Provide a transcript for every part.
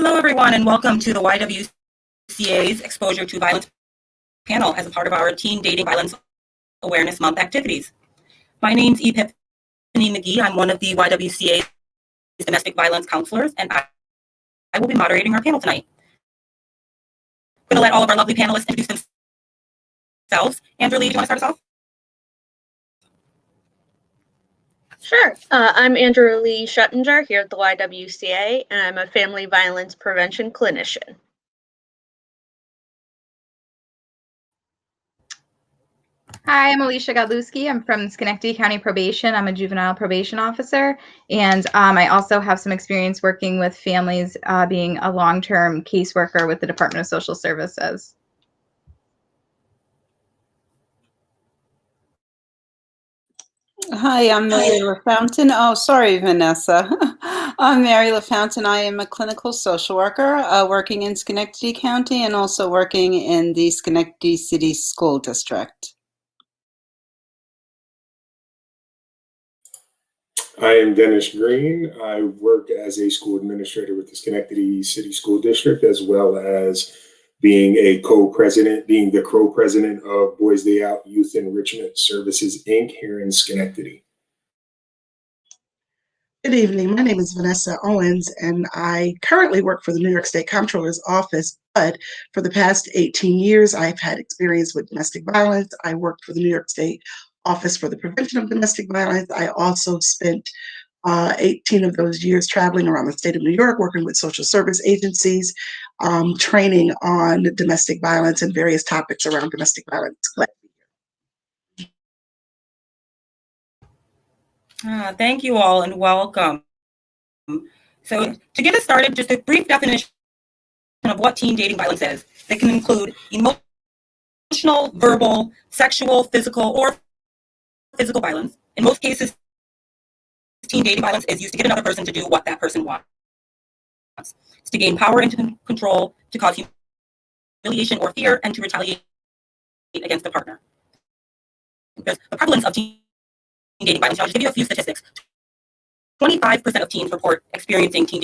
Hello, everyone, and welcome to the YWCA's Exposure to Violence panel as a part of our Teen Dating Violence Awareness Month activities. My name's Epiphany McGee. I'm one of the YWCA's domestic violence counselors, and I will be moderating our panel tonight. I'm going to let all of our lovely panelists introduce themselves. Andrew Lee, do you want to start us off? Sure. I'm Andrew Lee Schuttinger here at the YWCA, and I'm a family violence prevention clinician. Hi, I'm Alicia Godlewski. I'm from Schenectady County Probation. I'm a juvenile probation officer, and I also have some experience working with families, being a long-term caseworker with the Department of Social Services. Hi, I'm Mary LaFountain. Oh, sorry, Vanessa. I'm Mary LaFountain. I am a clinical social worker working in Schenectady County and also working in the Schenectady City School District. I am Dennis Green. I work as a school administrator with the Schenectady City School District, as well as being the co-president of Boys Day Out Youth Enrichment Services, Inc. here in Schenectady. Good evening. My name is Vanessa Owens, and I currently work for the New York State Comptroller's Office, but for the past 18 years, I've had experience with domestic violence. I worked for the New York State Office for the Prevention of Domestic Violence. I also spent 18 of those years traveling around the state of New York, working with social service agencies, training on domestic violence and various topics around domestic violence. Thank you all and welcome. So to get us started, just a brief definition of what teen dating violence is. That can include emotional, verbal, sexual, physical, or physical violence. In most cases, teen dating violence is used to get another person to do what that person wants. It's to gain power and control, to cause humiliation or fear, and to retaliate against the partner. Because the prevalence of teen dating violence, I'll just give you a few statistics. 25% of teens report experiencing teen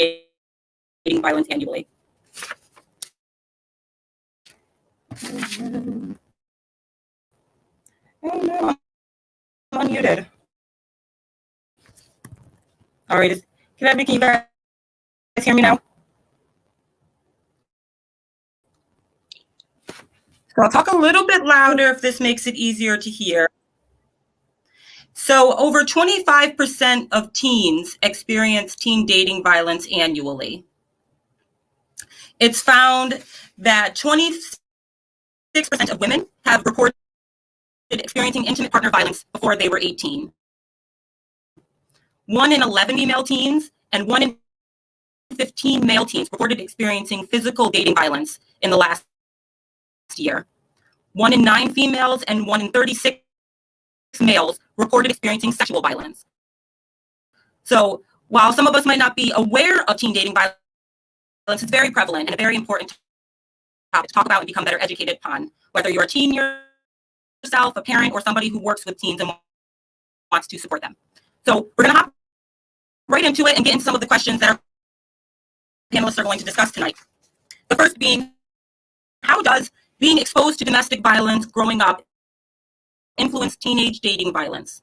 dating violence annually. Oh no, I'm unmuted. All right, can you guys hear me now? So I'll talk a little bit louder if this makes it easier to hear. So over 25% of teens experience teen dating violence annually. It's found that 26% of women have reported experiencing intimate partner violence before they were 18. 1 in 11 female teens and 1 in 15 male teens reported experiencing physical dating violence in the last year. 1 in 9 females and 1 in 36 males reported experiencing sexual violence. So while some of us might not be aware of teen dating violence, it's very prevalent and a very important topic to talk about and become better educated on, whether you're a teen yourself, a parent, or somebody who works with teens and wants to support them. So we're going to hop right into it and get into some of the questions that our panelists are going to discuss tonight. The first being, how does being exposed to domestic violence growing up influence teenage dating violence?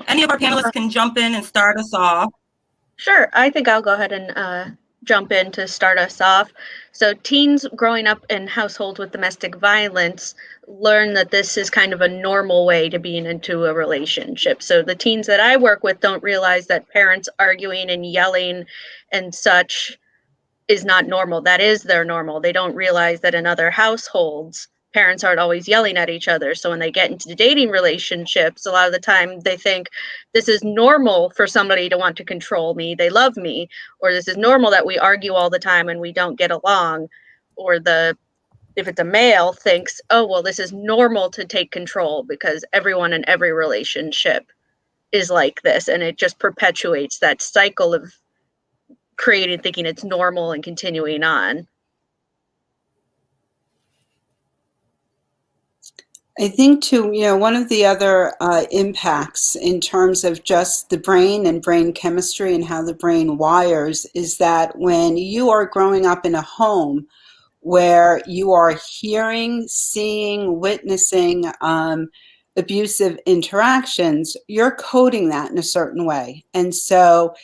Any of our panelists can jump in and start us off. Sure. I think I'll go ahead and jump in to start us off. So teens growing up in households with domestic violence learn that this is kind of a normal way to being into a relationship. So the teens that I work with don't realize that parents arguing and yelling and such is not normal. That is their normal. They don't realize that in other households, parents aren't always yelling at each other. So when they get into dating relationships, a lot of the time they think this is normal for somebody to want to control me. They love me, or this is normal that we argue all the time and we don't get along. Or if it's a male thinks, oh, well, this is normal to take control because everyone in every relationship is like this. And it just perpetuates that cycle of creating, thinking it's normal and continuing on. I think too, one of the other impacts in terms of just the brain and brain chemistry and how the brain wires is that when you are growing up in a home where you are hearing, seeing, witnessing abusive interactions, you're coding that in a certain way. And so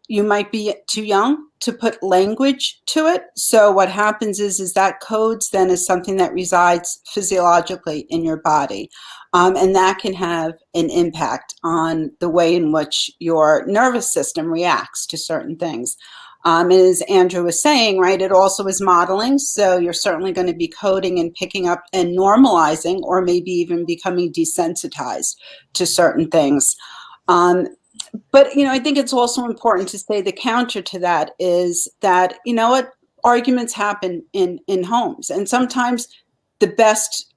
you might be too young to put language to it. So what happens is that codes then is something that resides physiologically in your body. And that can have an impact on the way in which your nervous system reacts to certain things. And as Andrew was saying, right, it also is modeling. So you're certainly going to be coding and picking up and normalizing, or maybe even becoming desensitized to certain things. But, I think it's also important to say the counter to that is that, arguments happen in homes. And sometimes the best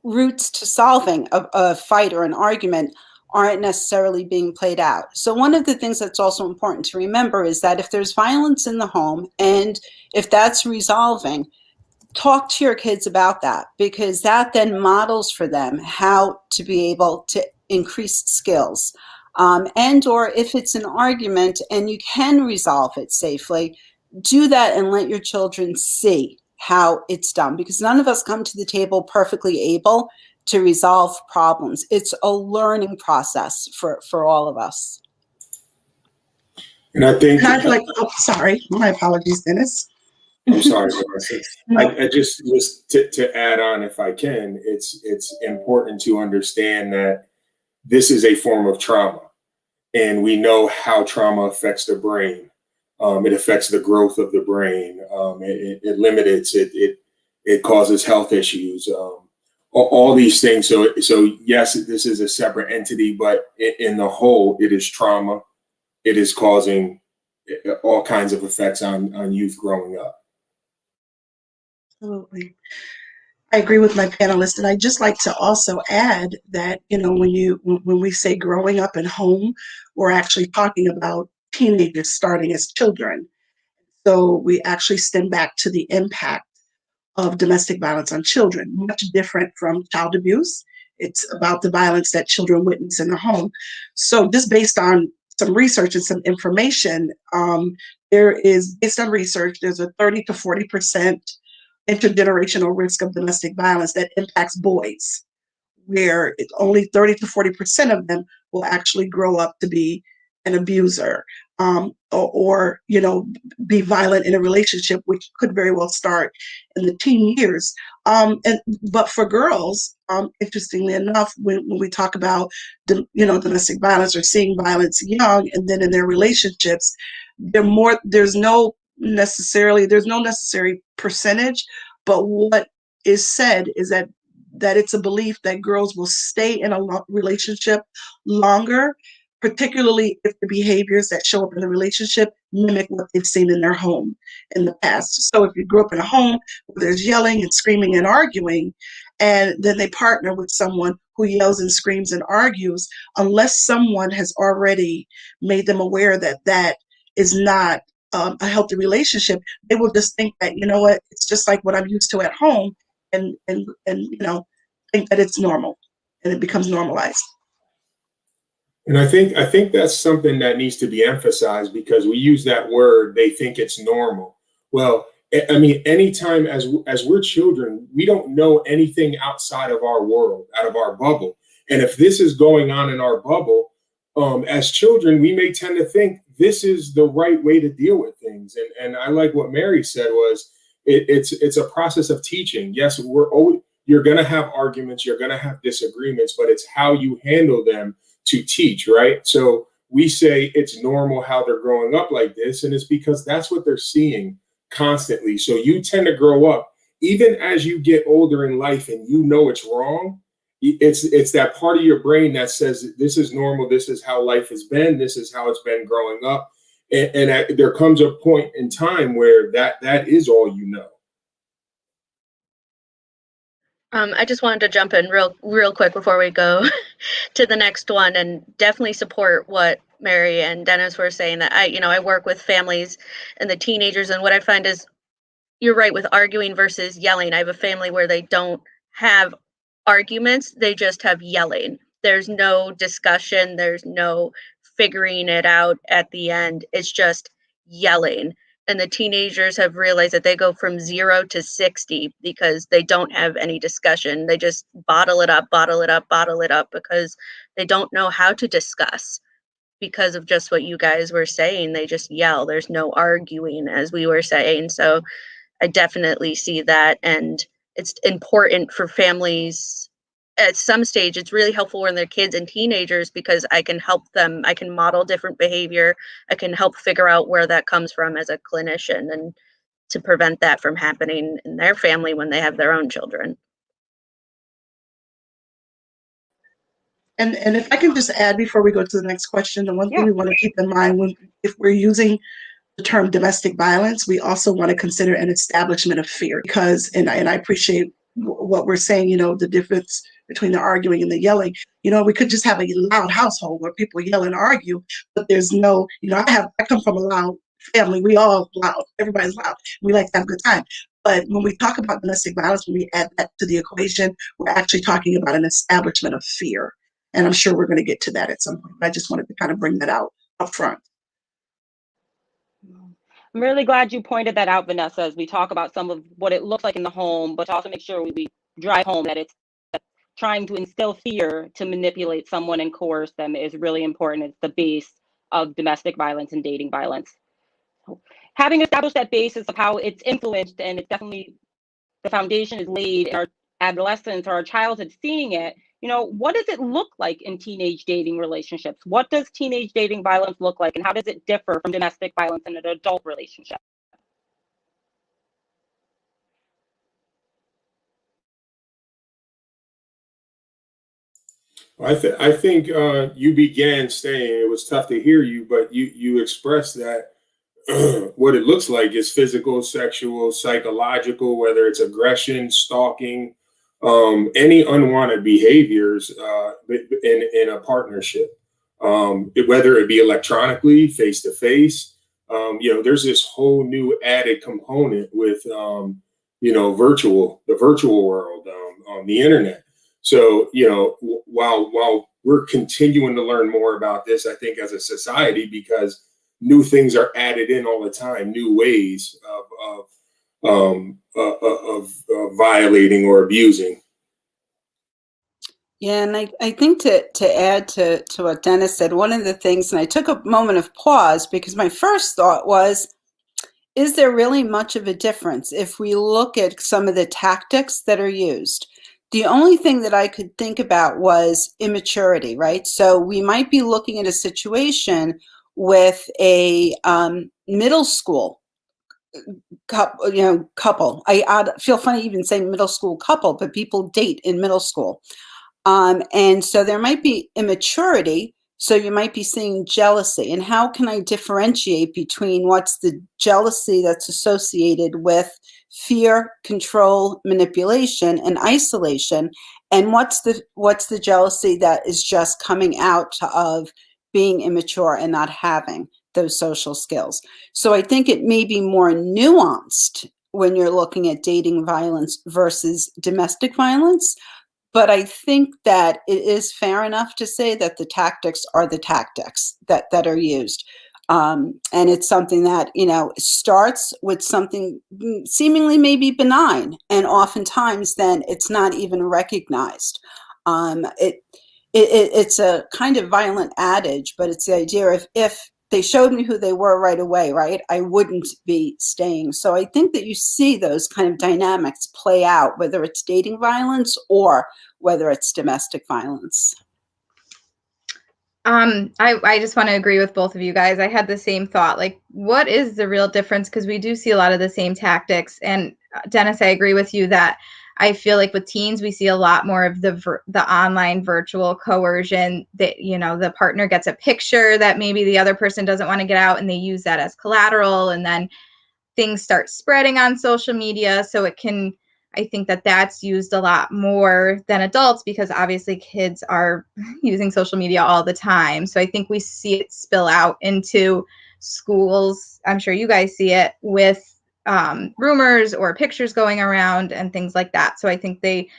routes to solving a fight or an argument aren't necessarily being played out. So one of the things that's also important to remember is that if there's violence in the home and if that's resolving, talk to your kids about that, because that then models for them how to be able to increase skills. And or if it's an argument and you can resolve it safely, do that and let your children see how it's done, because none of us come to the table perfectly able to resolve problems. It's a learning process for all of us. And I think, And I'd like, oh, sorry, my apologies, Dennis. I'm sorry, Melissa. I just to add on, if I can, it's important to understand that this is a form of trauma, and we know how trauma affects the brain. It affects the growth of the brain. It limits it. It causes health issues. All these things. So yes, this is a separate entity, but in the whole, it is trauma. It is causing all kinds of effects on youth growing up. Absolutely. I agree with my panelists, and I'd just like to also add that, when we say growing up at home, we're actually talking about teenagers starting as children. So we actually stem back to the impact of domestic violence on children, much different from child abuse. It's about the violence that children witness in the home. So just based on some research and some information, based on research, there's a 30 to 40% intergenerational risk of domestic violence that impacts boys, where only 30 to 40% of them will actually grow up to be an abuser, or be violent in a relationship, which could very well start in the teen years. But for girls, interestingly enough, when we talk about domestic violence or seeing violence young, and then in their relationships, there's no necessary percentage, but what is said is that it's a belief that girls will stay in a relationship longer, particularly if the behaviors that show up in the relationship mimic what they've seen in their home in the past. So if you grew up in a home where there's yelling and screaming and arguing, and then they partner with someone who yells and screams and argues, unless someone has already made them aware that that is not a healthy relationship, they will just think that, it's just like what I'm used to at home, and think that it's normal, and it becomes normalized. And I think that's something that needs to be emphasized, because we use that word, they think it's normal. Well, I mean, anytime as we're children, we don't know anything outside of our world, out of our bubble. And if this is going on in our bubble, as children, we may tend to think this is the right way to deal with things. And I like what Mary said was it's a process of teaching. Yes, you're going to have arguments, you're going to have disagreements, but it's how you handle them to teach, right? So we say it's normal how they're growing up like this, and it's because that's what they're seeing constantly. So you tend to grow up, even as you get older in life and it's wrong, it's that part of your brain that says this is normal, this is how life has been, this is how it's been growing up. And there comes a point in time where that is all you know. I just wanted to jump in real quick before we go to the next one, and definitely support what Mary and Dennis were saying, that I work with families and the teenagers, and what I find is you're right with arguing versus yelling. I have a family where they don't have arguments, they just have yelling. There's no discussion, there's no figuring it out at the end. It's just yelling. And the teenagers have realized that they go from 0 to 60 because they don't have any discussion. They just bottle it up, bottle it up, bottle it up because they don't know how to discuss because of just what you guys were saying. They just yell. There's no arguing, as we were saying. So I definitely see that. And it's important for families at some stage. It's really helpful when they're kids and teenagers because I can help them. I can model different behavior. I can help figure out where that comes from as a clinician and to prevent that from happening in their family when they have their own children. And if I can just add before we go to the next question, the one thing we want to keep in mind if we're using the term domestic violence, we also want to consider an establishment of fear because, and I appreciate what we're saying, the difference between the arguing and the yelling. We could just have a loud household where people yell and argue, but there's no, I come from a loud family. We all loud. Everybody's loud. We like to have a good time. But when we talk about domestic violence, when we add that to the equation, we're actually talking about an establishment of fear. And I'm sure we're going to get to that at some point. I just wanted to kind of bring that out up front. I'm really glad you pointed that out, Vanessa, as we talk about some of what it looks like in the home, but to also make sure we drive home that it's trying to instill fear to manipulate someone and coerce them is really important. It's the base of domestic violence and dating violence. Having established that basis of how it's influenced, and it's definitely the foundation is laid in our adolescence or our childhood seeing it, what does it look like in teenage dating relationships? What does teenage dating violence look like, and how does it differ from domestic violence in an adult relationship? I think you began saying it was tough to hear you, but you expressed that what it looks like is physical, sexual, psychological, whether it's aggression, stalking, any unwanted behaviors in a partnership, whether it be electronically, face to face. There's this whole new added component with the virtual world, on the internet. So while we're continuing to learn more about this, I think as a society, because new things are added in all the time, new ways of violating or abusing. Yeah, and I think to add to what Dennis said, one of the things, and I took a moment of pause because my first thought was, is there really much of a difference if we look at some of the tactics that are used? The only thing that I could think about was immaturity, right? So we might be looking at a situation with a middle school couple. I feel funny even saying middle school couple, but people date in middle school. And so there might be immaturity. So you might be seeing jealousy. And how can I differentiate between what's the jealousy that's associated with fear, control, manipulation, and isolation, and what's the jealousy that is just coming out of being immature and not having those social skills? So I think it may be more nuanced when you're looking at dating violence versus domestic violence. But I think that it is fair enough to say that the tactics are the tactics that are used. And it's something that, starts with something seemingly maybe benign. And oftentimes then it's not even recognized. It's a kind of violent adage, but it's the idea of if they showed me who they were right away, right, I wouldn't be staying. So I think that you see those kind of dynamics play out, whether it's dating violence or whether it's domestic violence. I just want to agree with both of you guys. I had the same thought, like, what is the real difference? Because we do see a lot of the same tactics. And Dennis, I agree with you that I feel like with teens, we see a lot more of the online virtual coercion that, the partner gets a picture that maybe the other person doesn't want to get out and they use that as collateral. And then things start spreading on social media. So I think that that's used a lot more than adults because obviously kids are using social media all the time. So I think we see it spill out into schools. I'm sure you guys see it with rumors or pictures going around and things like that. So I think they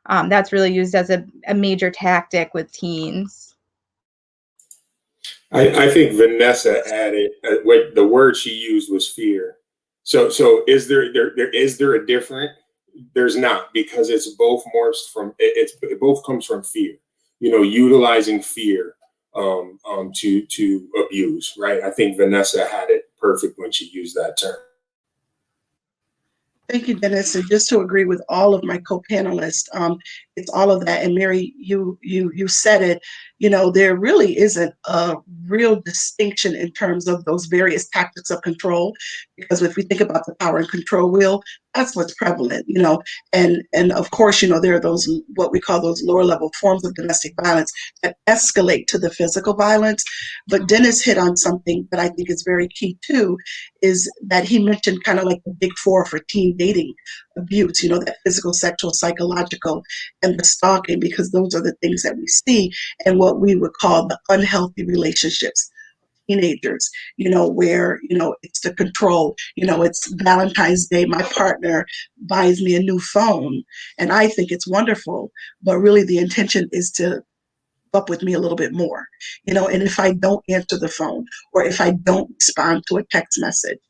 that's really used as a major tactic with teens. I think Vanessa added what the word she used was fear. So is there a different? There's not, because it's both morphs from it both comes from fear. Utilizing fear to abuse, right? I think Vanessa had it perfect when she used that term. Thank you, Dennis. And just to agree with all of my co-panelists, it's all of that. And Mary, you said it. There really isn't a real distinction in terms of those various tactics of control, because if we think about the power and control wheel, that's what's prevalent. And of course, there are those what we call those lower level forms of domestic violence that escalate to the physical violence. But Dennis hit on something that I think is very key too, is that he mentioned kind of like the big four for teen dating abuse, that physical, sexual, psychological, and the stalking, because those are the things that we see and what we would call the unhealthy relationships. Teenagers, where, it's the control, it's Valentine's Day, my partner buys me a new phone, and I think it's wonderful, but really the intention is to up with me a little bit more, and if I don't answer the phone, or if I don't respond to a text message,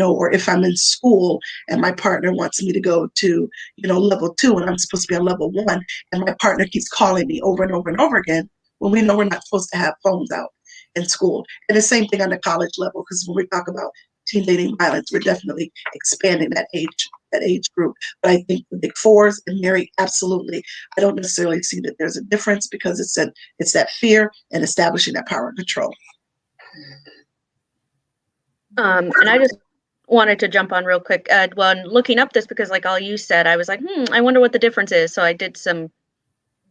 or if I'm in school and my partner wants me to go to, level 2 and I'm supposed to be on level 1, and my partner keeps calling me over and over and over again, when we know we're not supposed to have phones out in school. And the same thing on the college level, because when we talk about teen dating violence, we're definitely expanding that age group. But I think the big fours, and Mary, absolutely, I don't necessarily see that there's a difference, because it's that fear and establishing that power and control. And I just wanted to jump on real quick when looking up this, because like all you said, I was like, I wonder what the difference is. So I did some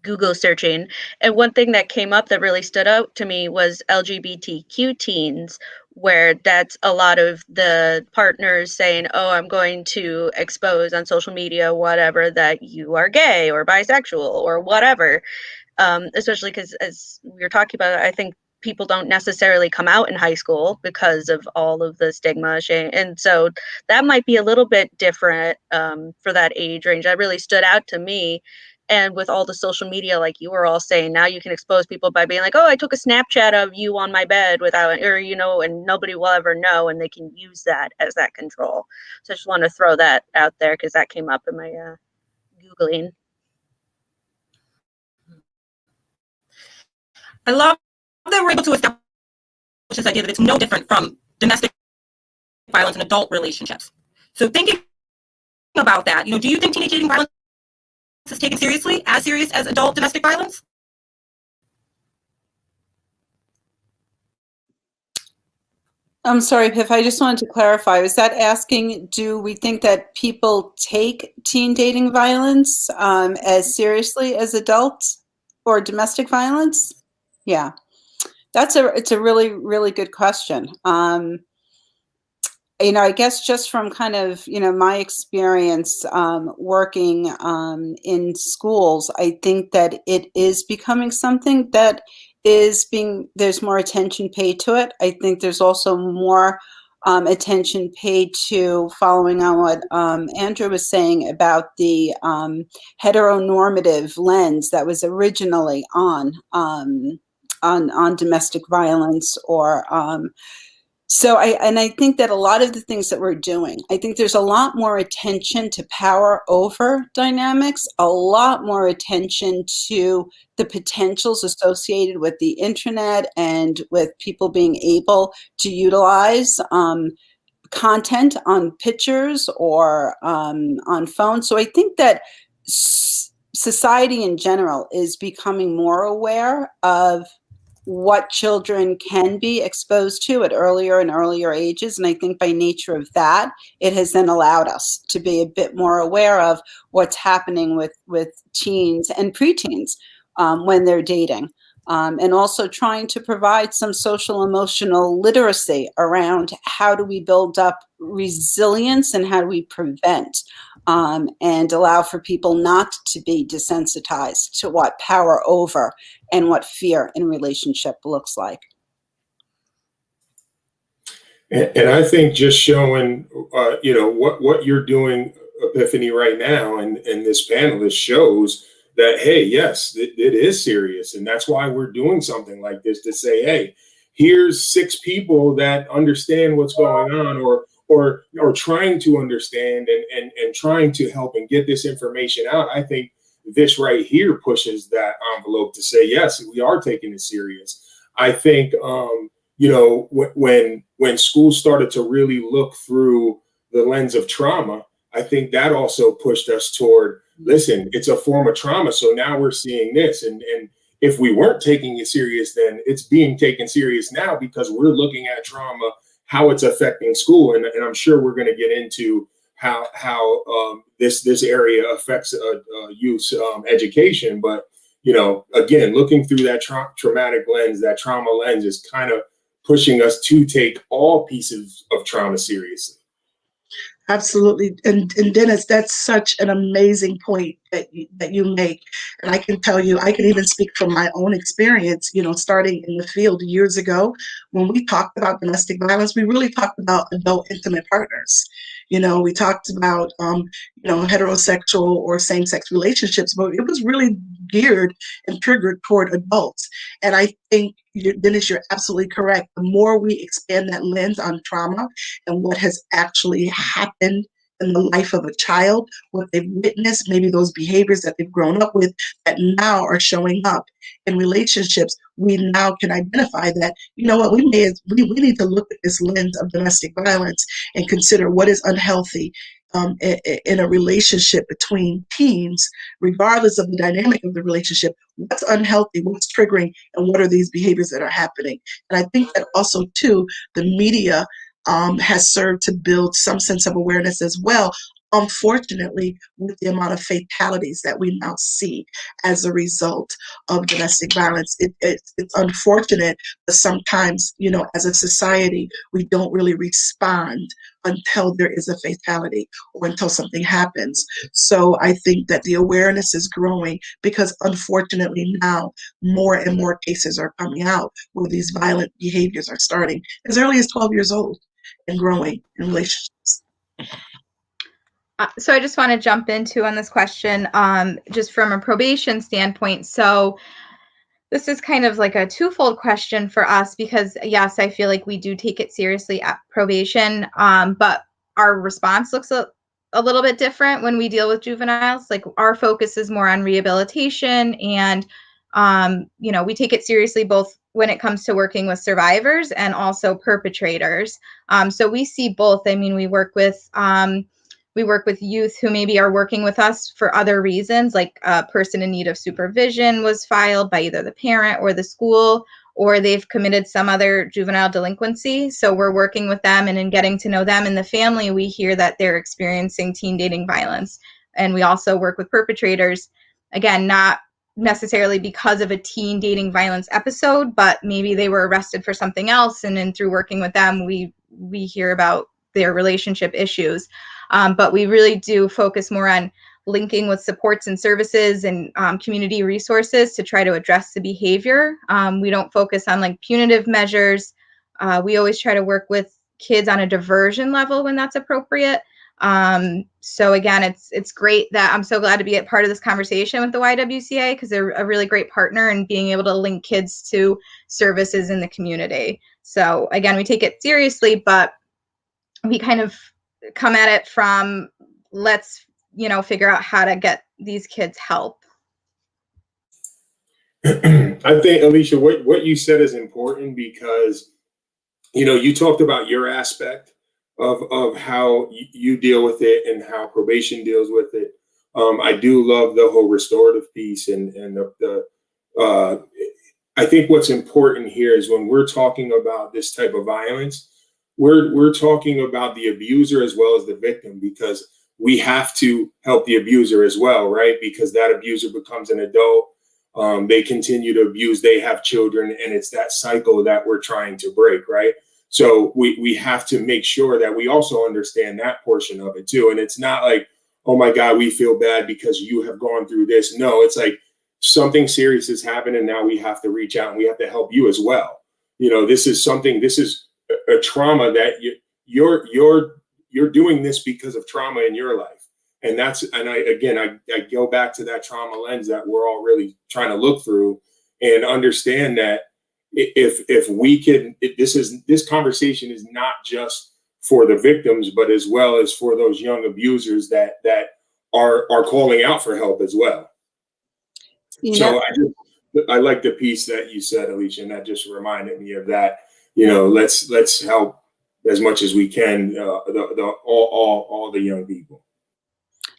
Google searching, and one thing that came up that really stood out to me was LGBTQ teens, where that's a lot of the partners saying, oh, I'm going to expose on social media, whatever, that you are gay or bisexual or whatever. Especially because, as we were talking about, I think people don't necessarily come out in high school because of all of the stigma, shame. And so that might be a little bit different for that age range. That really stood out to me. And with all the social media, like you were all saying, now you can expose people by being like, oh, I took a Snapchat of you on my bed without, or, and nobody will ever know. And they can use that as that control. So I just want to throw that out there, because that came up in my Googling. I love that we're able to establish this idea that it's no different from domestic violence in adult relationships. So thinking about that, do you think teenage dating violence is taken seriously, as serious as adult domestic violence? I'm sorry, Piff, I just wanted to clarify. Was that asking, do we think that people take teen dating violence as seriously as adult or domestic violence? Yeah, it's a really, really good question. I guess just from kind of, my experience working in schools, I think that it is becoming something that there's more attention paid to it. I think there's also more attention paid to, following on what Andrew was saying about the heteronormative lens that was originally on domestic violence, or so I think that a lot of the things that we're doing, I think there's a lot more attention to power over dynamics, a lot more attention to the potentials associated with the internet and with people being able to utilize content on pictures or on phones. So I think that society in general is becoming more aware of what children can be exposed to at earlier and earlier ages. And I think by nature of that, it has then allowed us to be a bit more aware of what's happening with teens and preteens when they're dating. And also trying to provide some social emotional literacy around how do we build up resilience and how do we prevent and allow for people not to be desensitized to what power over and what fear in relationship looks like. And I think just showing, what you're doing, Epiphany, right now, and this panelist shows that, hey, yes, it is serious. And that's why we're doing something like this, to say, hey, here's 6 people that understand what's going on, or trying to understand and trying to help and get this information out. I think this right here pushes that envelope to say, yes, we are taking it serious. I think, when schools started to really look through the lens of trauma, I think that also pushed us toward, listen, it's a form of trauma. So now we're seeing this. And if we weren't taking it serious, then it's being taken serious now, because we're looking at trauma, how it's affecting school. And I'm sure we're going to get into how this area affects youth education. But, again, looking through that traumatic lens, that trauma lens, is kind of pushing us to take all pieces of trauma seriously. Absolutely. And Dennis, that's such an amazing point that you make. And I can tell you, I can even speak from my own experience, starting in the field years ago. When we talked about domestic violence, we really talked about adult intimate partners. We talked about, heterosexual or same-sex relationships, but it was really geared and triggered toward adults. And I think, Dennis, you're absolutely correct. The more we expand that lens on trauma and what has actually happened in the life of a child, what they've witnessed, maybe those behaviors that they've grown up with that now are showing up in relationships, we now can identify that, what, we need to look at this lens of domestic violence and consider what is unhealthy in a relationship between teens, regardless of the dynamic of the relationship. What's unhealthy, what's triggering, and what are these behaviors that are happening? And I think that also, too, the media has served to build some sense of awareness as well. Unfortunately, with the amount of fatalities that we now see as a result of domestic violence, it's unfortunate, but sometimes, as a society, we don't really respond until there is a fatality or until something happens. So I think that the awareness is growing, because unfortunately now more and more cases are coming out where these violent behaviors are starting as early as 12 years old and growing in relationships. So I just want to jump into on this question, just from a probation standpoint. So this is kind of like a twofold question for us, because yes, I feel like we do take it seriously at probation, but our response looks a little bit different when we deal with juveniles. Like, our focus is more on rehabilitation, and we take it seriously both when it comes to working with survivors and also perpetrators. So we see both. I mean, we work with youth who maybe are working with us for other reasons, like a person in need of supervision was filed by either the parent or the school, or they've committed some other juvenile delinquency. So we're working with them, and in getting to know them and the family, we hear that they're experiencing teen dating violence. And we also work with perpetrators, again, not necessarily because of a teen dating violence episode, but maybe they were arrested for something else. And then through working with them, we hear about their relationship issues. But we really do focus more on linking with supports and services and community resources to try to address the behavior. We don't focus on like punitive measures. We always try to work with kids on a diversion level when that's appropriate. So again, it's great that I'm so glad to be a part of this conversation with the YWCA, because they're a really great partner in being able to link kids to services in the community. So again, we take it seriously, but we kind of come at it from, let's figure out how to get these kids help. I think, Alicia, what you said is important, because you talked about your aspect of how you deal with it and how probation deals with it. I do love the whole restorative piece, and I think what's important here is when we're talking about this type of violence, we're talking about the abuser as well as the victim, because we have to help the abuser as well, right? Because that abuser becomes an adult. They continue to abuse, they have children, and it's that cycle that we're trying to break, right? So we have to make sure that we also understand that portion of it too. And it's not like, oh my God, we feel bad because you have gone through this. No, it's like something serious has happened, and now we have to reach out and we have to help you as well. This is a trauma that you're doing this because of trauma in your life. And I go back to that trauma lens that we're all really trying to look through and understand that if we can, this conversation is not just for the victims, but as well as for those young abusers that are calling out for help as well. So I like the piece that you said, Alicia, and that just reminded me of that. Let's help as much as we can all the young people.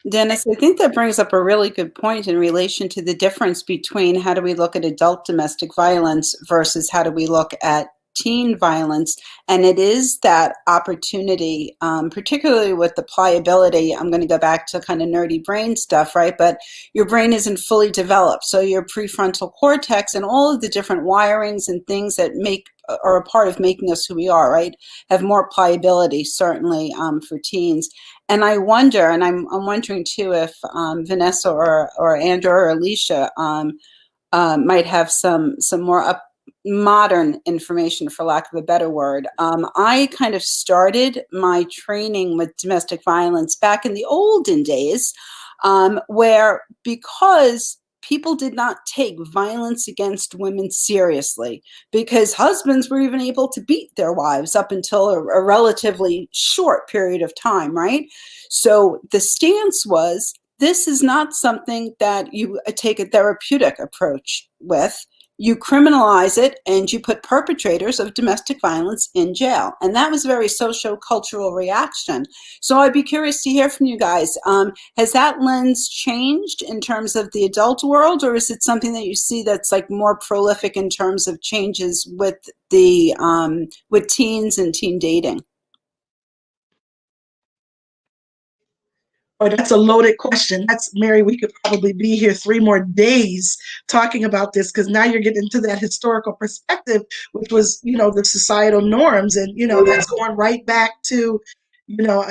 Dennis, I think that brings up a really good point in relation to the difference between how do we look at adult domestic violence versus how do we look at teen violence. And it is that opportunity, particularly with the pliability. I'm going to go back to kind of nerdy brain stuff, right? But your brain isn't fully developed. So your prefrontal cortex and all of the different wirings and things that are a part of making us who we are, right, have more pliability, certainly for teens. And I wonder, and I'm wondering too, if Vanessa or Andrew or Alicia might have some more modern information, for lack of a better word. I kind of started my training with domestic violence back in the olden days, where because people did not take violence against women seriously, because husbands were even able to beat their wives up until a relatively short period of time, right? So the stance was, this is not something that you take a therapeutic approach with. You criminalize it and you put perpetrators of domestic violence in jail. And that was a very socio-cultural reaction. So I'd be curious to hear from you guys. Has that lens changed in terms of the adult world, or is it something that you see that's like more prolific in terms of changes with the with teens and teen dating? Oh, that's a loaded question. Mary, we could probably be here 3 more days talking about this, because now you're getting into that historical perspective, which was, the societal norms. And, that's going right back to, my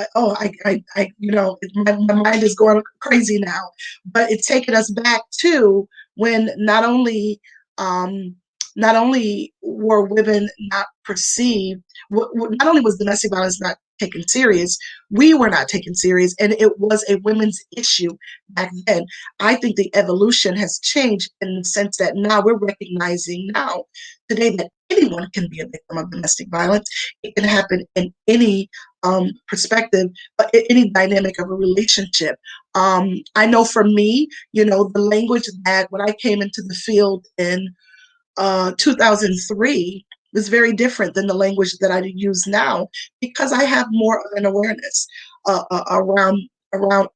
mind is going crazy now. But it's taken us back to when not only were women not perceived, not only was domestic violence not taken serious, we were not taken serious, and it was a women's issue back then. I think the evolution has changed in the sense that now we're recognizing now today that anyone can be a victim of domestic violence. It can happen in any perspective, but any dynamic of a relationship. I know for me, the language that when I came into the field in 2003 was very different than the language that I use now, because I have more of an awareness around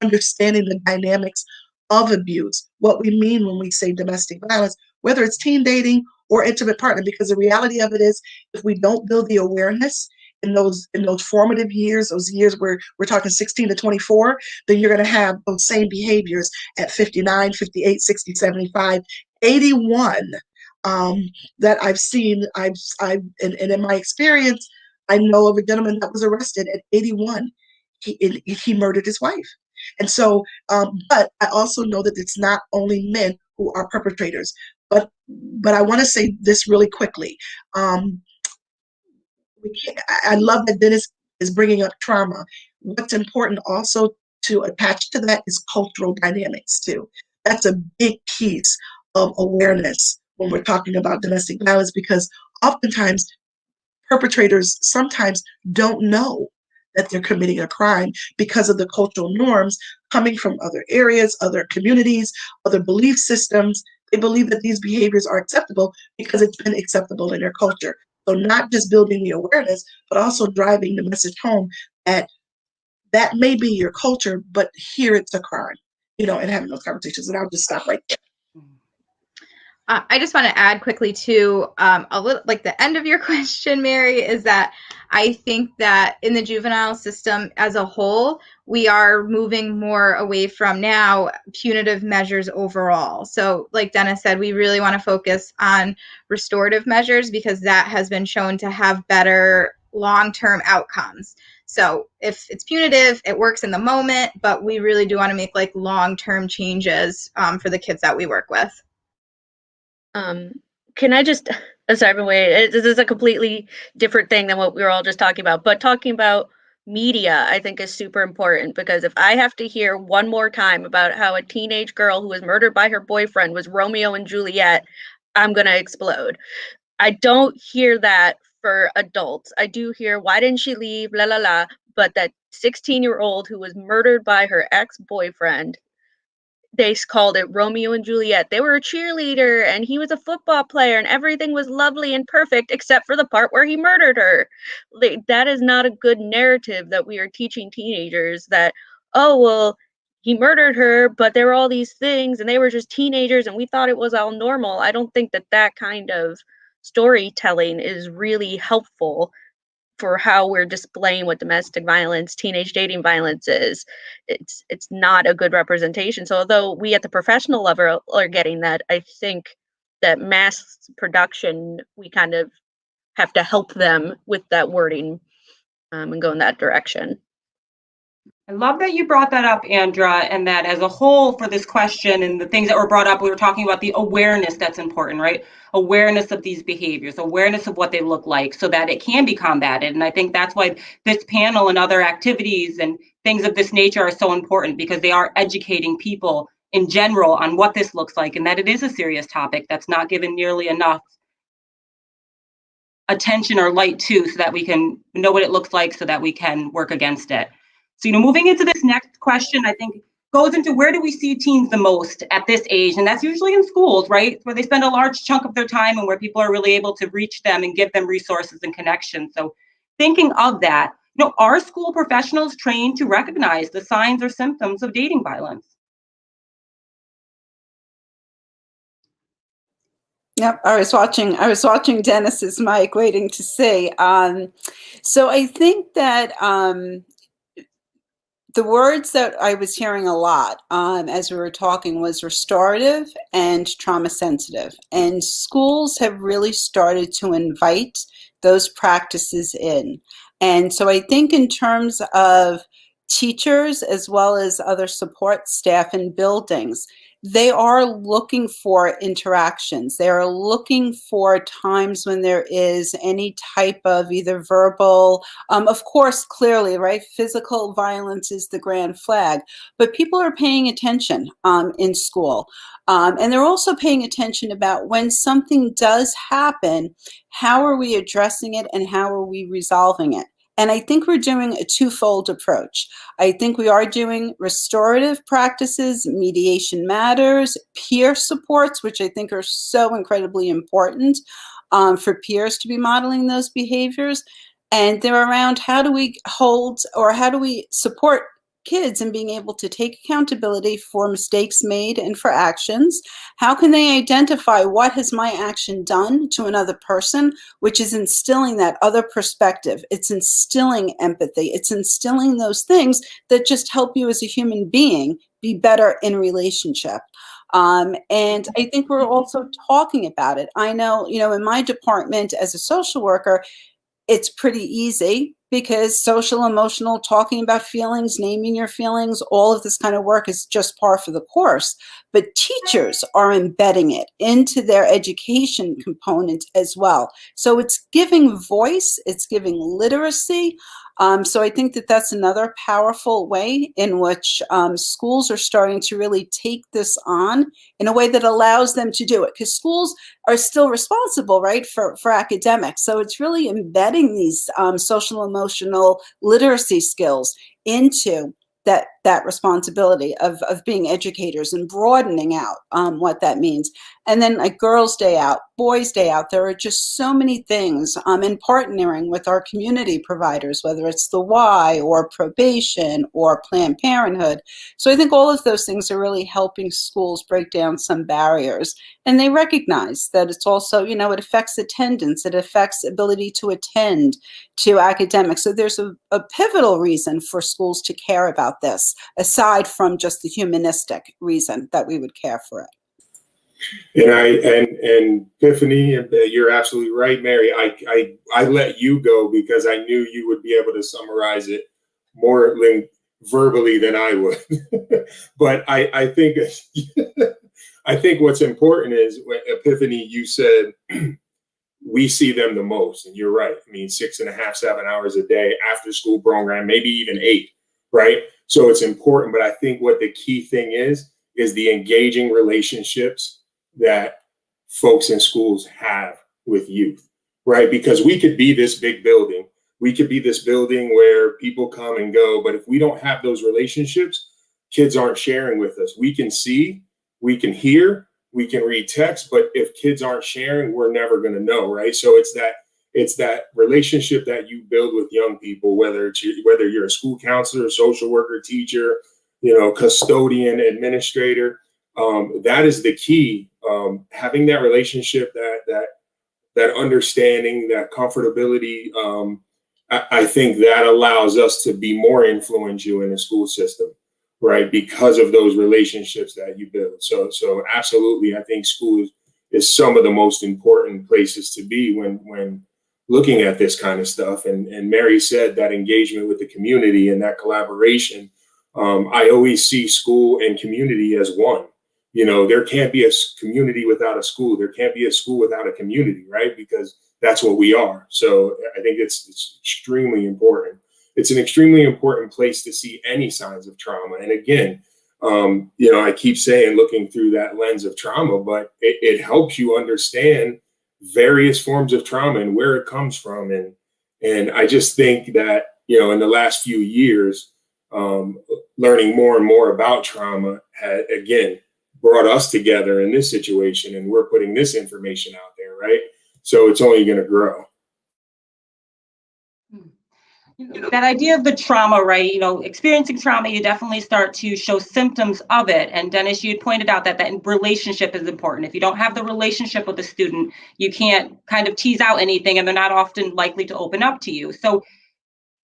understanding the dynamics of abuse, what we mean when we say domestic violence, whether it's teen dating or intimate partner, because the reality of it is, if we don't build the awareness in those formative years, those years where we're talking 16 to 24, then you're going to have those same behaviors at 59, 58, 60, 75, 81. That I've seen, and in my experience, I know of a gentleman that was arrested at 81. He murdered his wife. And so, but I also know that it's not only men who are perpetrators. But I want to say this really quickly. I love that Dennis is bringing up trauma. What's important also to attach to that is cultural dynamics too. That's a big piece of awareness when we're talking about domestic violence, because oftentimes perpetrators sometimes don't know that they're committing a crime because of the cultural norms coming from other areas, other communities, other belief systems. They believe that these behaviors are acceptable because it's been acceptable in their culture. So not just building the awareness, but also driving the message home that that may be your culture, but here it's a crime, and having those conversations. And I'll just stop right there. I just want to add quickly to a little, like the end of your question, Mary, is that I think that in the juvenile system as a whole, we are moving more away from now punitive measures overall. So like Dennis said, we really want to focus on restorative measures, because that has been shown to have better long-term outcomes. So if it's punitive, it works in the moment, but we really do want to make like long-term changes for the kids that we work with. Can I just, sorry, this is a completely different thing than what we were all just talking about, but talking about media, I think, is super important, because if I have to hear one more time about how a teenage girl who was murdered by her boyfriend was Romeo and Juliet, I'm gonna explode. I don't hear that for adults. I do hear, why didn't she leave, la la la, but that 16-year-old who was murdered by her ex-boyfriend, they called it Romeo and Juliet. They were a cheerleader and he was a football player and everything was lovely and perfect except for the part where he murdered her. That is not a good narrative that we are teaching teenagers, that, oh, well, he murdered her, but there were all these things and they were just teenagers and we thought it was all normal. I don't think that that kind of storytelling is really helpful for how we're displaying what domestic violence, teenage dating violence is. It's not a good representation. So although we at the professional level are getting that, I think that mass production, we kind of have to help them with that wording, and go in that direction. I love that you brought that up, Andra, and that as a whole for this question and the things that were brought up, we were talking about the awareness that's important, right? Awareness of these behaviors, awareness of what they look like so that it can be combated. And I think that's why this panel and other activities and things of this nature are so important, because they are educating people in general on what this looks like and that it is a serious topic that's not given nearly enough attention or light to, so that we can know what it looks like so that we can work against it. So, moving into this next question, I think goes into, where do we see teens the most at this age? And that's usually in schools, right? Where they spend a large chunk of their time and where people are really able to reach them and give them resources and connections. So thinking of that, are school professionals trained to recognize the signs or symptoms of dating violence? Yep, I was watching Dennis's mic, waiting to see. So I think that the words that I was hearing a lot as we were talking was restorative and trauma sensitive. And schools have really started to invite those practices in. And so I think in terms of teachers as well as other support staff in buildings, they are looking for interactions. They are looking for times when there is any type of either verbal, of course, clearly, right? Physical violence is the grand flag, but people are paying attention in school. And they're also paying attention about when something does happen, how are we addressing it and how are we resolving it? And I think we're doing a twofold approach. I think we are doing restorative practices, mediation matters, peer supports, which I think are so incredibly important for peers to be modeling those behaviors. And they're around, how do we hold or how do we support kids in being able to take accountability for mistakes made and for actions? How can they identify what has my action done to another person, which is instilling that other perspective. It's instilling empathy. It's instilling those things that just help you as a human being be better in relationship. And I think we're also talking about it. I know, in my department as a social worker, it's pretty easy because social, emotional, talking about feelings, naming your feelings, all of this kind of work is just par for the course. But teachers are embedding it into their education component as well. So it's giving voice, it's giving literacy. So I think that that's another powerful way in which schools are starting to really take this on in a way that allows them to do it, because schools are still responsible, right, for academics. So it's really embedding these social emotional literacy skills into that responsibility of being educators and broadening out what that means. And then like Girls' Day Out, Boys' Day Out, there are just so many things in partnering with our community providers, whether it's the Y or probation or Planned Parenthood. So I think all of those things are really helping schools break down some barriers. And they recognize that it's also, it affects attendance, it affects ability to attend to academics. So there's a pivotal reason for schools to care about this, aside from just the humanistic reason that we would care for it. And Tiffany, you're absolutely right, Mary. I let you go because I knew you would be able to summarize it more verbally than I would. But I think I think what's important is, Epiphany, you said we see them the most. And you're right. I mean, 6.5, 7 hours a day after school program, maybe even 8, right? So it's important. But I think what the key thing is the engaging relationships that folks in schools have with youth, right? Because we could be this big building. We could be this building where people come and go. But if we don't have those relationships, kids aren't sharing with us. We can see, we can hear, we can read text, but if kids aren't sharing, we're never going to know, right? So it's that relationship that you build with young people, whether you're a school counselor, social worker, teacher, custodian, administrator. That is the key. Having that relationship, that understanding, that comfortability. I think that allows us to be more influential in the school system, right? Because of those relationships that you build. So absolutely, I think school is some of the most important places to be when looking at this kind of stuff. And Mary said that engagement with the community and that collaboration. I always see school and community as one. There can't be a community without a school. There can't be a school without a community, right? Because that's what we are. So I think it's extremely important. It's an extremely important place to see any signs of trauma. And again, I keep saying looking through that lens of trauma, but it helps you understand various forms of trauma and where it comes from. And I just think that, in the last few years, learning more and more about trauma had, again, brought us together in this situation, and we're putting this information out there, right? So it's only going to grow. That idea of the trauma, right? Experiencing trauma, you definitely start to show symptoms of it. And Dennis, you pointed out that relationship is important. If you don't have the relationship with the student, you can't kind of tease out anything, and they're not often likely to open up to you. So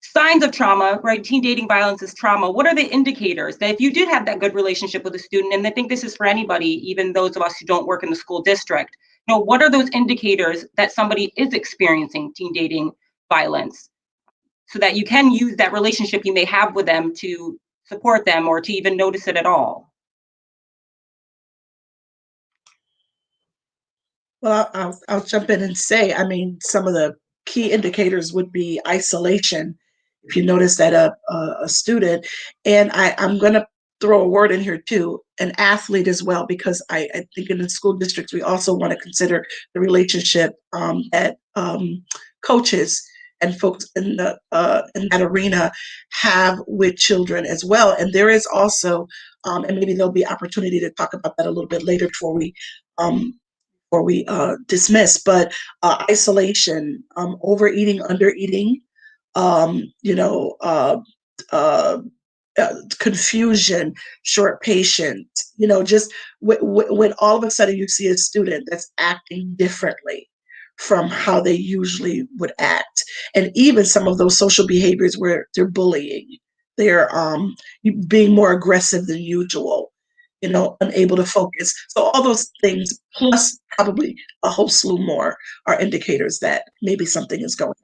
signs of trauma, right? Teen dating violence is trauma. What are the indicators that if you did have that good relationship with a student, and I think this is for anybody, even those of us who don't work in the school district, what are those indicators that somebody is experiencing teen dating violence, so that you can use that relationship you may have with them to support them or to even notice it at all? Well, I'll jump in and say, some of the key indicators would be isolation. If you notice that a student, and I'm going to throw a word in here too, an athlete as well, because I think in the school districts, we also want to consider the relationship that coaches and folks in that arena have with children as well. And there is also, and maybe there'll be opportunity to talk about that a little bit later before we dismiss, but isolation, overeating, undereating, confusion, short patience, just when all of a sudden you see a student that's acting differently from how they usually would act. And even some of those social behaviors where they're bullying, they're being more aggressive than usual, unable to focus. So all those things, plus probably a whole slew more, are indicators that maybe something is going on.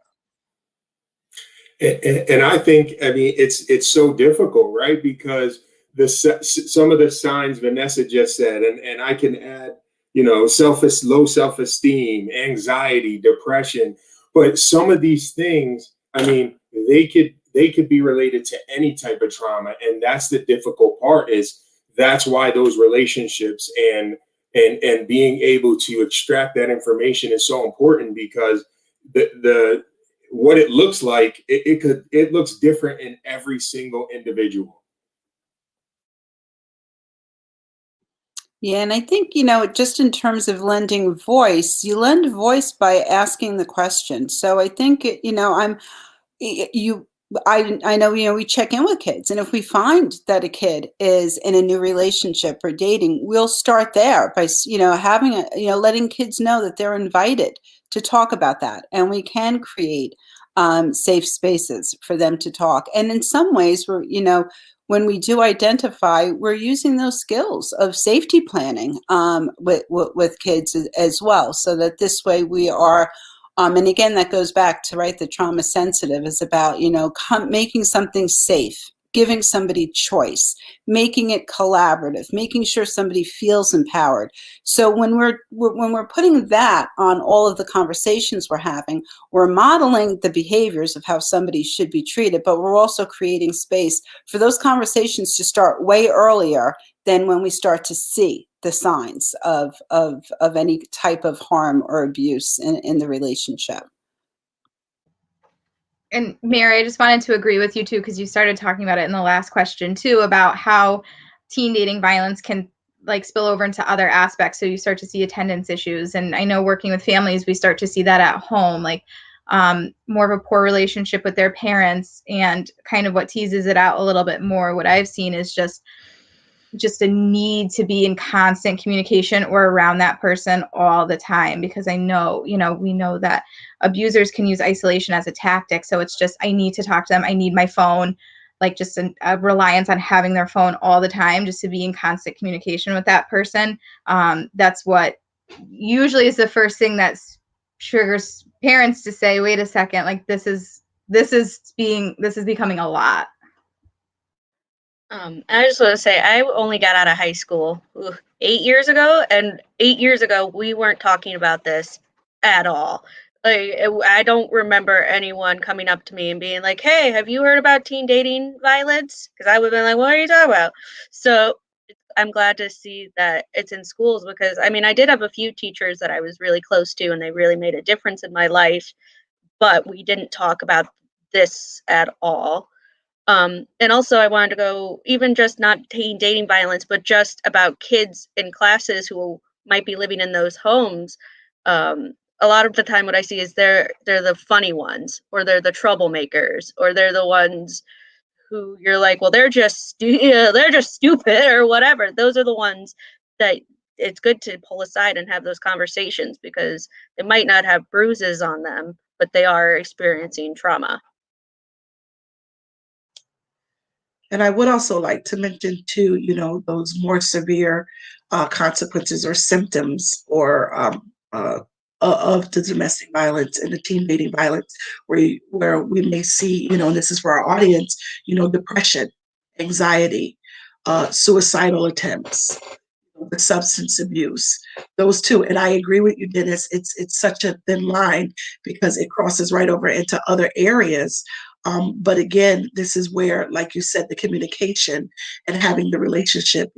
And I think, it's so difficult, right? Because some of the signs Vanessa just said, and I can add, low self-esteem, anxiety, depression, but some of these things, they could be related to any type of trauma, and that's the difficult part. That's why those relationships and being able to extract that information is so important, because the what it looks like, it looks different in every single individual. Yeah, and I think, just in terms of lending voice, you lend voice by asking the question. So I think, I know, we check in with kids, and if we find that a kid is in a new relationship or dating, we'll start there by, having letting kids know that they're invited to talk about that, and we can create safe spaces for them to talk. And in some ways, when we do identify, we're using those skills of safety planning with kids as well, so that this way we are. And again, that goes back to, right, the trauma sensitive is about, making something safe giving somebody choice, making it collaborative, making sure somebody feels empowered. So when we're putting that on all of the conversations we're having, we're modeling the behaviors of how somebody should be treated, but we're also creating space for those conversations to start way earlier than when we start to see the signs of any type of harm or abuse in the relationship. And Mary, I just wanted to agree with you too, because you started talking about it in the last question too, about how teen dating violence can like spill over into other aspects. So you start to see attendance issues. And I know working with families, we start to see that at home, like more of a poor relationship with their parents, and kind of what teases it out a little bit more. What I've seen is just a need to be in constant communication or around that person all the time, because I know, we know that abusers can use isolation as a tactic. So it's just, I need to talk to them. I need my phone, like just a reliance on having their phone all the time, just to be in constant communication with that person. That's what usually is the first thing that triggers parents to say, wait a second, like this is becoming a lot. I just want to say, I only got out of high school 8 years ago, and 8 years ago, we weren't talking about this at all. Like, I don't remember anyone coming up to me and being like, hey, have you heard about teen dating violence? Because I would have been like, what are you talking about? So I'm glad to see that it's in schools, because, I mean, I did have a few teachers that I was really close to, and they really made a difference in my life, but we didn't talk about this at all. And also I wanted to go even just not teen dating violence, but just about kids in classes who might be living in those homes. A lot of the time what I see is they're the funny ones, or they're the troublemakers, or they're the ones who you're like, well, they're just they're just stupid or whatever. Those are the ones that it's good to pull aside and have those conversations, because they might not have bruises on them, but they are experiencing trauma. And I would also like to mention too, those more severe consequences or symptoms or of the domestic violence and the teen dating violence, where we may see, and this is for our audience, depression, anxiety, suicidal attempts, the substance abuse, those two. And I agree with you, Dennis. It's such a thin line, because it crosses right over into other areas. But again, this is where, like you said, the communication and having the relationship.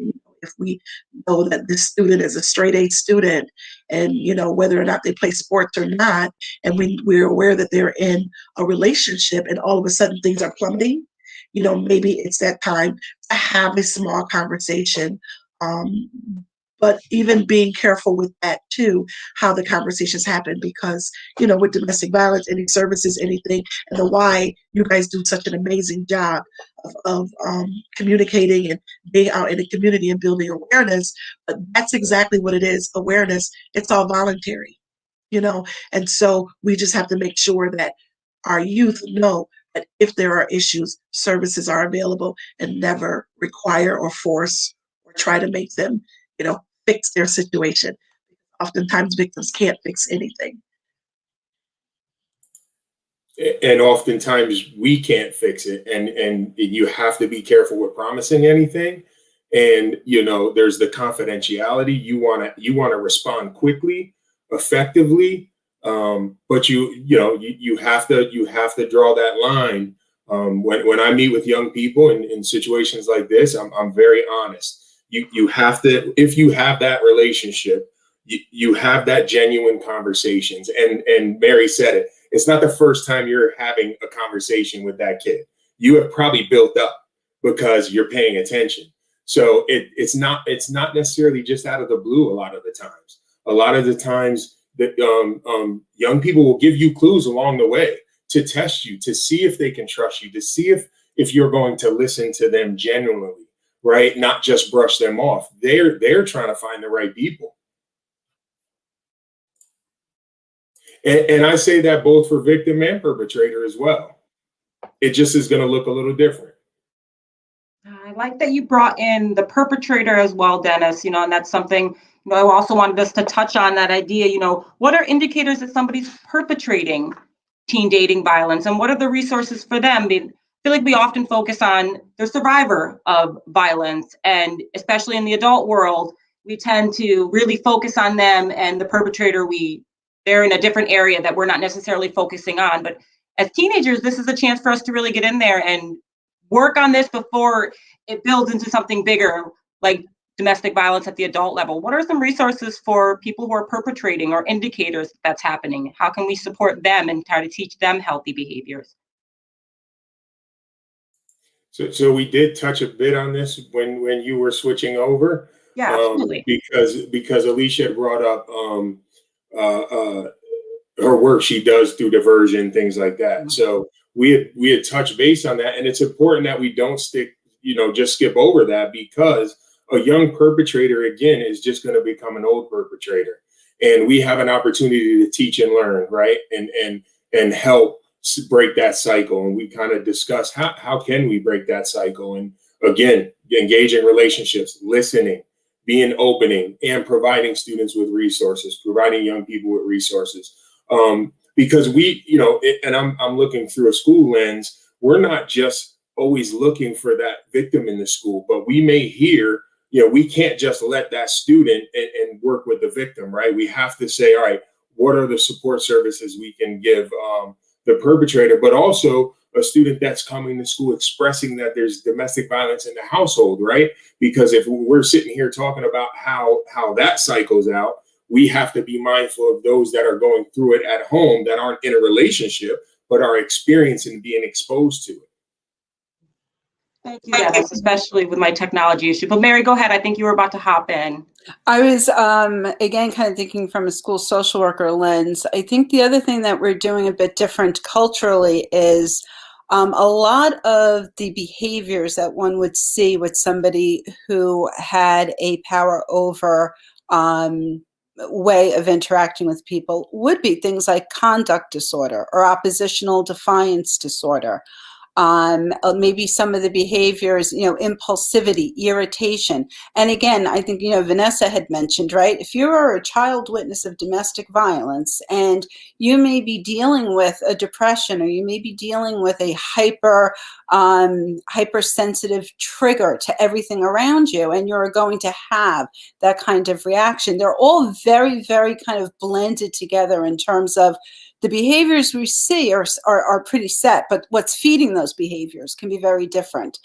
If we know that this student is a straight A student, and whether or not they play sports or not, and we're aware that they're in a relationship, and all of a sudden things are plummeting, maybe it's that time to have a small conversation. Um, but even being careful with that too, how the conversations happen, because with domestic violence, any services, anything, and the why you guys do such an amazing job of communicating and being out in the community and building awareness. But that's exactly what it is, awareness. It's all voluntary, and so we just have to make sure that our youth know that if there are issues, services are available, and never require or force or try to make them, fix their situation. Oftentimes victims can't fix anything. And oftentimes we can't fix it, and you have to be careful with promising anything. And there's the confidentiality. You want to respond quickly, effectively, but you have to draw that line. When I meet with young people in situations like this, I'm very honest. You have to, if you have that relationship, you have that genuine conversations. And Mary said it. It's not the first time you're having a conversation with that kid. You have probably built up because you're paying attention. So it's not necessarily just out of the blue. A lot of the times that young people will give you clues along the way to test you, to see if they can trust you, to see if you're going to listen to them genuinely, right? Not just brush them off. They're trying to find the right people. And I say that both for victim and perpetrator as well. It just is going to look a little different. I like that you brought in the perpetrator as well, Dennis, and that's something, I also wanted us to touch on that idea, what are indicators that somebody's perpetrating teen dating violence, and what are the resources for them? feel like we often focus on the survivor of violence, and especially in the adult world, we tend to really focus on them, and the perpetrator, they're in a different area that we're not necessarily focusing on. But as teenagers, this is a chance for us to really get in there and work on this before it builds into something bigger, like domestic violence at the adult level. What are some resources for people who are perpetrating or indicators that's happening? How can we support them and try to teach them healthy behaviors? So we did touch a bit on this when you were switching over, Yeah, absolutely. because Alicia brought up uh, uh, her work she does through diversion, things like that. Mhm. So we had touched base on that, and it's important that we don't just skip over that, because a young perpetrator again is just going to become an old perpetrator, and we have an opportunity to teach and learn, right, and help break that cycle. And we kind of discuss how can we break that cycle, and again, engaging relationships, listening, being opening, and providing students with resources, providing young people with resources. Because and I'm looking through a school lens, we're not just always looking for that victim in the school, but we may hear, we can't just let that student and work with the victim, right? We have to say, all right, what are the support services we can give the perpetrator, but also a student that's coming to school expressing that there's domestic violence in the household, right? Because if we're sitting here talking about how that cycles out, we have to be mindful of those that are going through it at home that aren't in a relationship, but are experiencing being exposed to it. Thank you, Dennis, especially with my technology issue. But Mary, go ahead. I think you were about to hop in. I was, again, kind of thinking from a school social worker lens. I think the other thing that we're doing a bit different culturally is a lot of the behaviors that one would see with somebody who had a power over way of interacting with people would be things like conduct disorder or oppositional defiance disorder. Maybe some of the behaviors, impulsivity, irritation. And again, I think, Vanessa had mentioned, right? If you are a child witness of domestic violence and you may be dealing with a depression, or you may be dealing with a hypersensitive trigger to everything around you, and you're going to have that kind of reaction. They're all very, very kind of blended together in terms of the behaviors we see are pretty set, but what's feeding those behaviors can be very different.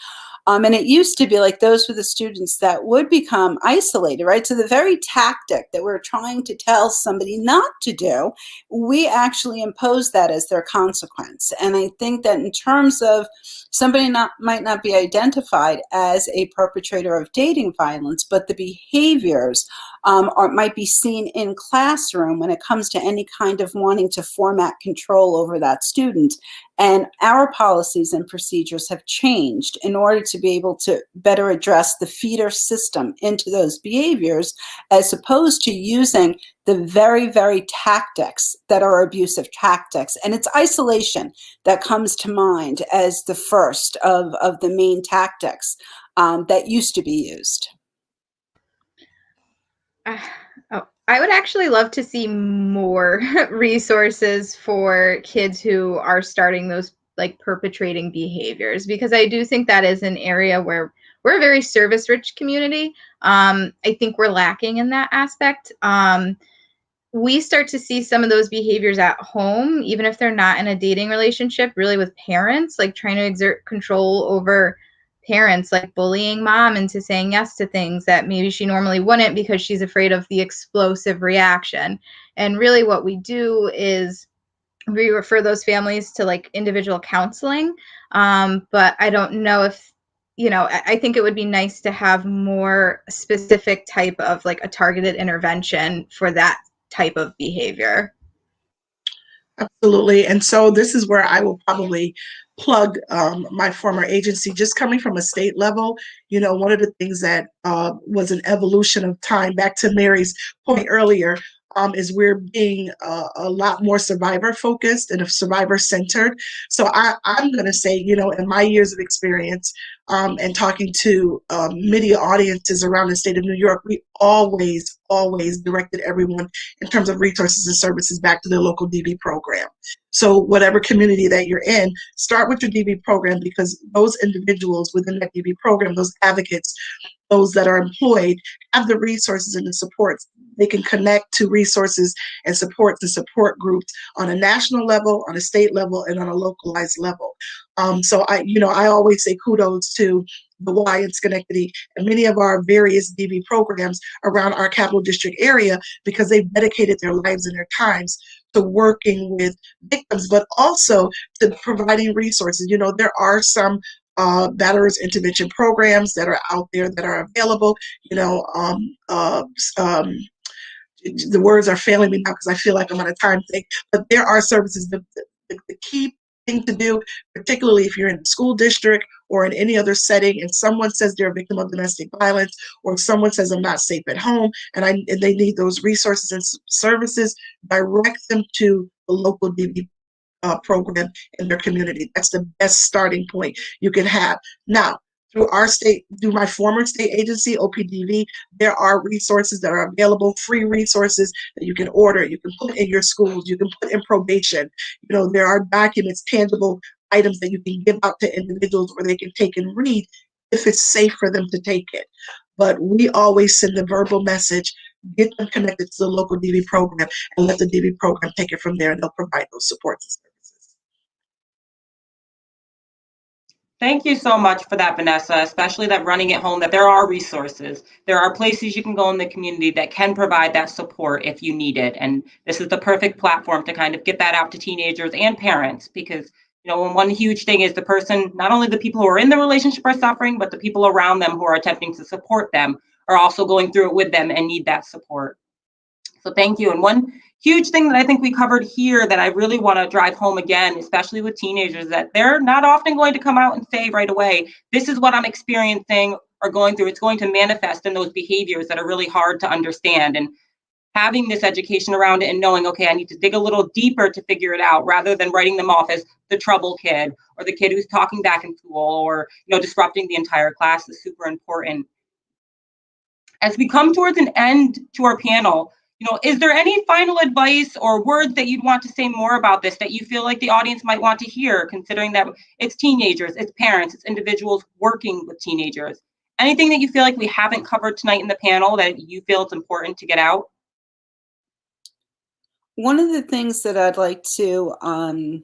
And it used to be like those were the students that would become isolated, right? So the very tactic that we're trying to tell somebody not to do, we actually impose that as their consequence. And I think that in terms of somebody might not be identified as a perpetrator of dating violence, but the behaviors might be seen in classroom when it comes to any kind of wanting to format control over that student. And our policies and procedures have changed in order to be able to better address the feeder system into those behaviors, as opposed to using the very, very tactics that are abusive tactics. And it's isolation that comes to mind as the first of the main tactics that used to be used. I would actually love to see more resources for kids who are starting those perpetrating behaviors, because I do think that is an area where we're a very service rich community. I think we're lacking in that aspect. We start to see some of those behaviors at home, even if they're not in a dating relationship, really with parents, like trying to exert control over parents, like bullying mom into saying yes to things that maybe she normally wouldn't because she's afraid of the explosive reaction. And really what we do is we refer those families to individual counseling. But I don't know if, I think it would be nice to have more specific type of a targeted intervention for that type of behavior. Absolutely. And so this is where I will probably plug my former agency. Just coming from a state level, one of the things that was an evolution of time, back to Mary's point earlier, is we're being a lot more survivor focused and survivor centered. So I'm going to say, in my years of experience, and talking to media audiences around the state of New York, we always directed everyone in terms of resources and services back to their local DB program. So whatever community that you're in, start with your DB program, because those individuals within that DB program, those advocates, those that are employed, have the resources and the supports. They can connect to resources and supports and support groups on a national level, on a state level, and on a localized level. So I always say kudos to the Y in Schenectady and many of our various DB programs around our Capital District area, because they've dedicated their lives and their times to working with victims, but also to providing resources. There are some veterans intervention programs that are out there that are available. The words are failing me now because I feel like I'm on a time thing, but there are services. The key thing to do, particularly if you're in a school district or in any other setting, and someone says they're a victim of domestic violence, or someone says I'm not safe at home, and they need those resources and services, direct them to the local DB program in their community. That's the best starting point you can have. Now, through my former state agency, OPDV, there are resources that are available, free resources that you can order, you can put in your schools, you can put in probation. There are documents, tangible items that you can give out to individuals where they can take and read if it's safe for them to take it. But we always send a verbal message, get them connected to the local DB program, and let the DB program take it from there, and they'll provide those supports and services. Thank you so much for that, Vanessa, especially that running it home, that there are resources. There are places you can go in the community that can provide that support if you need it. And this is the perfect platform to kind of get that out to teenagers and parents, because one huge thing is the person, not only the people who are in the relationship are suffering, but the people around them who are attempting to support them are also going through it with them and need that support. So thank you. And one huge thing that I think we covered here that I really want to drive home again, especially with teenagers, that they're not often going to come out and say right away, this is what I'm experiencing or going through. It's going to manifest in those behaviors that are really hard to understand. And having this education around it and knowing, okay, I need to dig a little deeper to figure it out, rather than writing them off as the trouble kid or the kid who's talking back in school or disrupting the entire class, is super important. As we come towards an end to our panel, is there any final advice or words that you'd want to say more about this that you feel like the audience might want to hear, considering that it's teenagers, it's parents, it's individuals working with teenagers? Anything that you feel like we haven't covered tonight in the panel that you feel it's important to get out? One of the things that I'd like to kind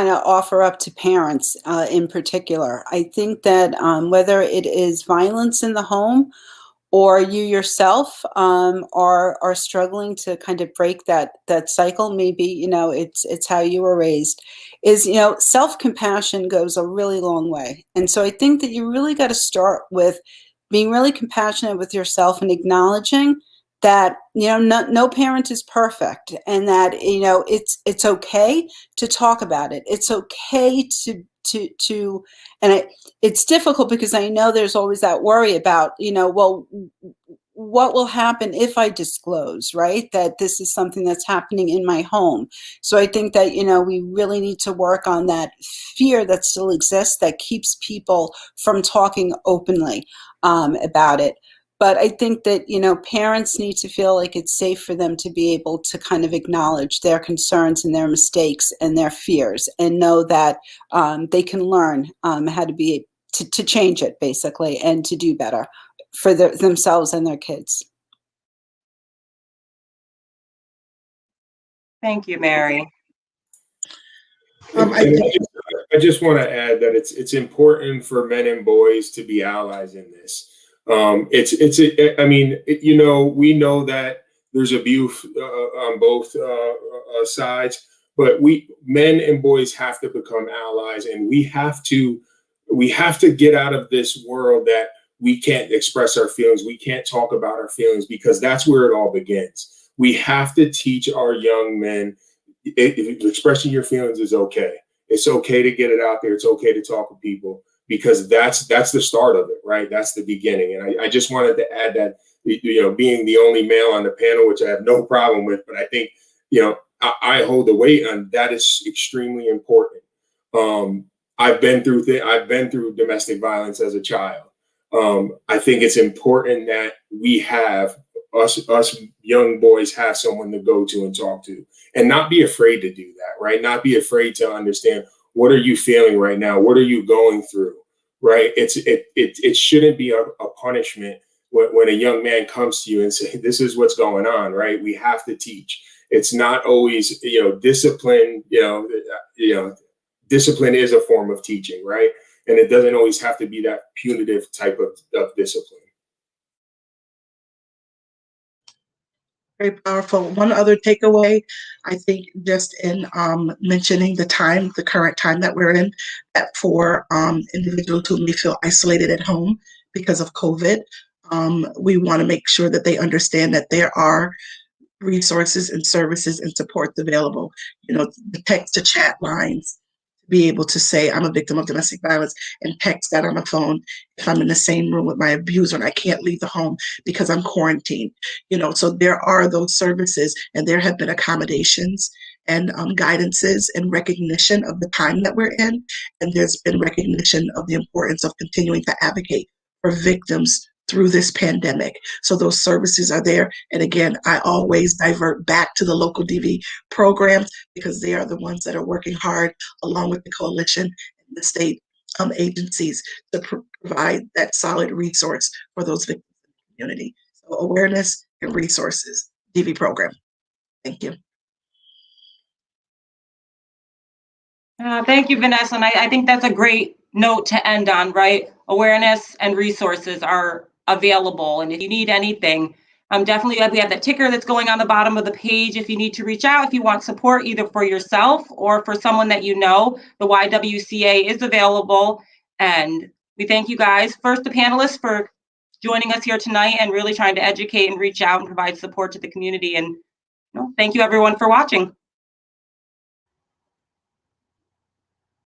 of offer up to parents in particular, I think that whether it is violence in the home or you yourself are struggling to kind of break that cycle, maybe it's how you were raised, is self-compassion goes a really long way. And so I think that you really got to start with being really compassionate with yourself and acknowledging that no parent is perfect, and that it's okay to talk about it. It's okay to and it's difficult because I know there's always that worry about, well, what will happen if I disclose, right? That this is something that's happening in my home. So I think that, we really need to work on that fear that still exists that keeps people from talking openly about it. But I think that, parents need to feel like it's safe for them to be able to kind of acknowledge their concerns and their mistakes and their fears, and know that they can learn how to change it, basically, and to do better for themselves and their kids. Thank you, Mary. I just want to add that it's important for men and boys to be allies in this. We know that there's abuse on both sides, but men and boys have to become allies, and we have to get out of this world that we can't express our feelings, we can't talk about our feelings, because that's where it all begins. We have to teach our young men expressing your feelings is okay. It's okay to get it out there. It's okay to talk with people, because that's the start of it, right? That's the beginning. And I just wanted to add that, being the only male on the panel, which I have no problem with, but I think, I hold the weight on that is extremely important. I've been through domestic violence as a child. I think it's important that we have us young boys have someone to go to and talk to, and not be afraid to do that, right? Not be afraid to understand, what are you feeling right now? What are you going through, right? It shouldn't be a punishment when a young man comes to you and say, this is what's going on, right? We have to teach. It's not always, discipline, discipline is a form of teaching, right? And it doesn't always have to be that punitive type of discipline. Very powerful. One other takeaway, I think, just in mentioning the current time that we're in, that for individuals who may feel isolated at home because of COVID, we want to make sure that they understand that there are resources and services and supports available. The text to chat lines, be able to say, I'm a victim of domestic violence, and text that on the phone if I'm in the same room with my abuser and I can't leave the home because I'm quarantined. So there are those services, and there have been accommodations and guidances and recognition of the time that we're in. And there's been recognition of the importance of continuing to advocate for victims through this pandemic. So those services are there. And again, I always divert back to the local DV programs, because they are the ones that are working hard along with the coalition and the state agencies to provide that solid resource for those victims in the community. So awareness and resources, DV program. Thank you. Thank you, Vanessa. And I think that's a great note to end on, right? Awareness and resources are available. And if you need anything, definitely we have that ticker that's going on the bottom of the page. If you need to reach out, if you want support either for yourself or for someone that you know, the YWCA is available. And we thank you guys, first the panelists, for joining us here tonight and really trying to educate and reach out and provide support to the community. And thank you everyone for watching.